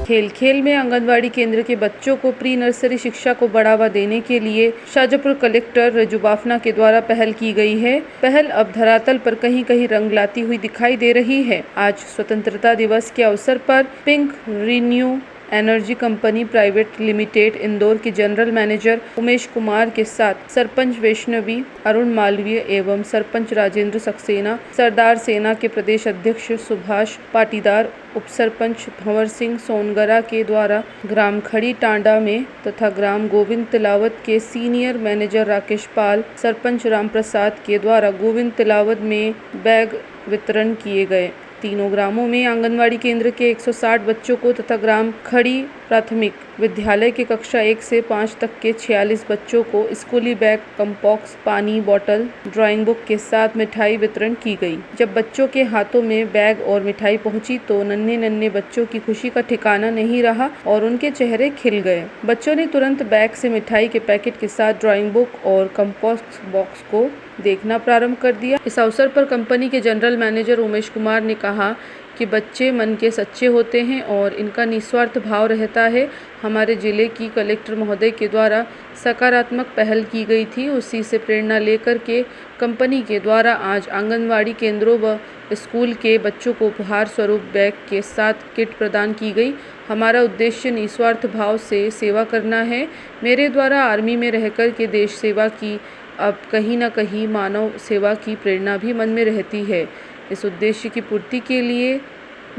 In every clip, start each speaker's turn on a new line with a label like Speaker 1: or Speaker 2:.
Speaker 1: खेल खेल में आंगनवाड़ी केंद्र के बच्चों को प्री नर्सरी शिक्षा को बढ़ावा देने के लिए शाजापुर कलेक्टर रजू बाफना के द्वारा पहल की गई है। पहल अब धरातल पर कहीं कहीं रंग लाती हुई दिखाई दे रही है। आज स्वतंत्रता दिवस के अवसर पर pink renew energy company private limited Indore के जनरल मैनेजर उमेश कुमार के साथ सरपंच वैष्णवी अरुण मालवीय एवं सरपंच राजेंद्र सक्सेना, सरदार सेना के प्रदेश अध्यक्ष सुभाष पाटीदार, उप सरपंच भंवर सिंह सोनगरा के द्वारा ग्राम खड़ी टांडा में तथा ग्राम गोविंद तिलावत के सीनियर मैनेजर राकेश पाल, सरपंच राम प्रसाद के द्वारा गोविंद तिलावत में बैग वितरण किए गए। तीनों ग्रामों में आंगनवाड़ी केंद्र के 160 बच्चों को तथा ग्राम खड़ी प्राथमिक विद्यालय के कक्षा 1 से 5 तक के 46 बच्चों को स्कूली बैग, कंपॉक्स, पानी बोतल, ड्राइंग बुक के साथ मिठाई वितरण की गई। जब बच्चों के हाथों में बैग और मिठाई पहुंची तो नन्हे नन्हे बच्चों की खुशी का ठिकाना नहीं रहा और उनके चेहरे खिल गए। बच्चों ने तुरंत बैग से मिठाई के पैकेट के साथ ड्राइंग बुक और कंपोस्ट बॉक्स को देखना प्रारंभ कर दिया। इस अवसर पर कंपनी के जनरल मैनेजर उमेश कुमार ने कहा कि बच्चे मन के सच्चे होते हैं और इनका निस्वार्थ भाव रहता है। हमारे जिले की कलेक्टर महोदय के द्वारा सकारात्मक पहल की गई थी, उसी से प्रेरणा लेकर के कंपनी के द्वारा आज आंगनवाड़ी केंद्रों व स्कूल के बच्चों को उपहार स्वरूप बैग के साथ किट प्रदान की गई। हमारा उद्देश्य निस्वार्थ भाव से सेवा करना है। मेरे द्वारा आर्मी में रहकर के देश सेवा की अब कहीं न कहीं मानव सेवा की प्रेरणा भी मन में रहती है। इस उद्देश्य की पूर्ति के लिए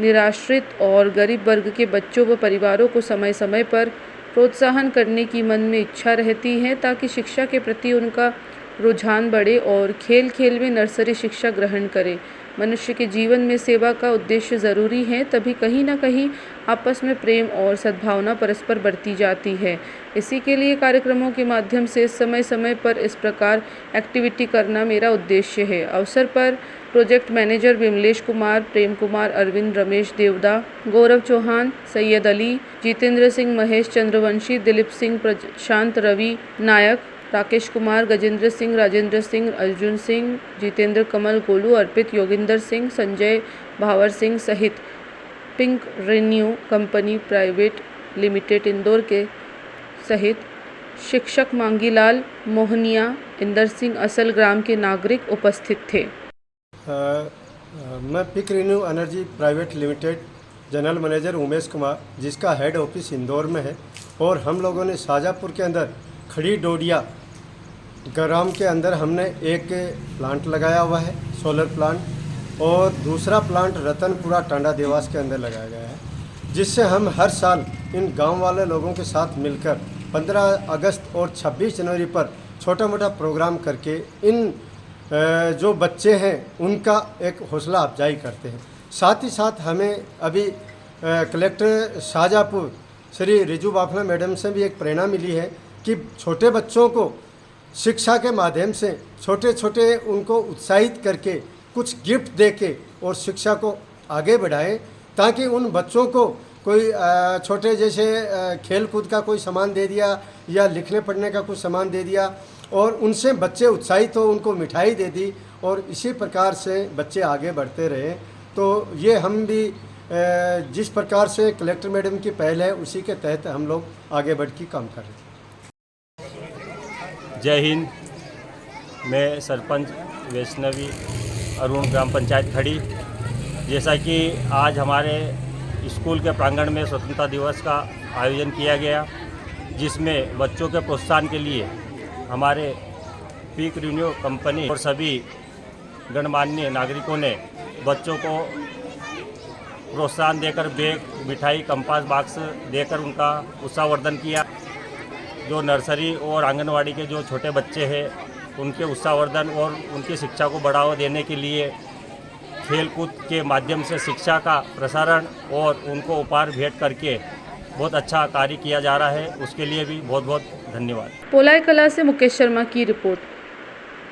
Speaker 1: निराश्रित और गरीब वर्ग के बच्चों व परिवारों को समय समय पर प्रोत्साहन करने की मन में इच्छा रहती है ताकि शिक्षा के प्रति उनका रुझान बढ़े और खेल खेल में नर्सरी शिक्षा ग्रहण करें। मनुष्य के जीवन में सेवा का उद्देश्य ज़रूरी है, तभी कहीं ना कहीं आपस में प्रेम और सद्भावना परस्पर बढ़ती जाती है। इसी के लिए कार्यक्रमों के माध्यम से समय समय पर इस प्रकार एक्टिविटी करना मेरा उद्देश्य है। अवसर पर प्रोजेक्ट मैनेजर विमलेश कुमार, प्रेम कुमार, अरविंद, रमेश देवदा, गौरव चौहान, सैयद अली, जितेंद्र सिंह, महेश चंद्रवंशी, दिलीप सिंह, प्रशांत रवि नायक, राकेश कुमार, गजेंद्र सिंह, राजेंद्र सिंह, अर्जुन सिंह, जितेंद्र, कमल, गोलू, अर्पित, योगिंदर सिंह, संजय, भावर सिंह सहित pink renew company private limited Indore के सहित शिक्षक मांगीलाल, मोहनिया, इंदर सिंह असल ग्राम के नागरिक उपस्थित थे।
Speaker 2: मैं pink renew energy private limited general manager Umesh Kumar, जिसका हेड ऑफिस इंदौर में है, और हम लोगों ने शाजापुर के अंदर खड़ी डोडिया ग्राम के अंदर हमने एक प्लांट लगाया हुआ है, सोलर प्लांट, और दूसरा प्लांट रतनपुरा टांडा देवास के अंदर लगाया गया है, जिससे हम हर साल इन गांव वाले लोगों के साथ मिलकर 15 अगस्त और 26 जनवरी पर छोटा मोटा प्रोग्राम करके इन जो बच्चे हैं उनका एक हौसला अफजाई करते हैं। साथ ही साथ हमें अभी कलेक्टर शाजापुर श्री रिजू बाफना मैडम से भी एक प्रेरणा मिली है कि छोटे बच्चों को शिक्षा के माध्यम से छोटे छोटे उनको उत्साहित करके कुछ गिफ्ट देके और शिक्षा को आगे बढ़ाएं, ताकि उन बच्चों को कोई छोटे जैसे खेल कूद का कोई सामान दे दिया या लिखने पढ़ने का कुछ सामान दे दिया और उनसे बच्चे उत्साहित हो, उनको मिठाई दे दी और इसी प्रकार से बच्चे आगे बढ़ते रहे। तो ये हम भी जिस प्रकार से कलेक्टर मैडम की पहल है उसी के तहत हम लोग आगे बढ़ के काम कर रहे हैं।
Speaker 3: जय हिंद। मैं सरपंच वैष्णवी अरुण, ग्राम पंचायत खड़ी। जैसा कि आज हमारे स्कूल के प्रांगण में स्वतंत्रता दिवस का आयोजन किया गया, जिसमें बच्चों के प्रोत्साहन के लिए हमारे पिंक रिन्यू कंपनी और सभी गणमान्य नागरिकों ने बच्चों को प्रोत्साहन देकर बैग, मिठाई, कंपास बॉक्स देकर उनका उत्साहवर्धन किया। जो नर्सरी और आंगनवाड़ी के जो छोटे बच्चे हैं उनके उत्साहवर्धन और उनकी शिक्षा को बढ़ावा देने के लिए खेलकूद के माध्यम से शिक्षा का प्रसारण और उनको उपहार भेंट करके बहुत अच्छा कार्य किया जा रहा है। उसके लिए भी बहुत बहुत धन्यवाद।
Speaker 1: पोलाई कला से मुकेश शर्मा की रिपोर्ट।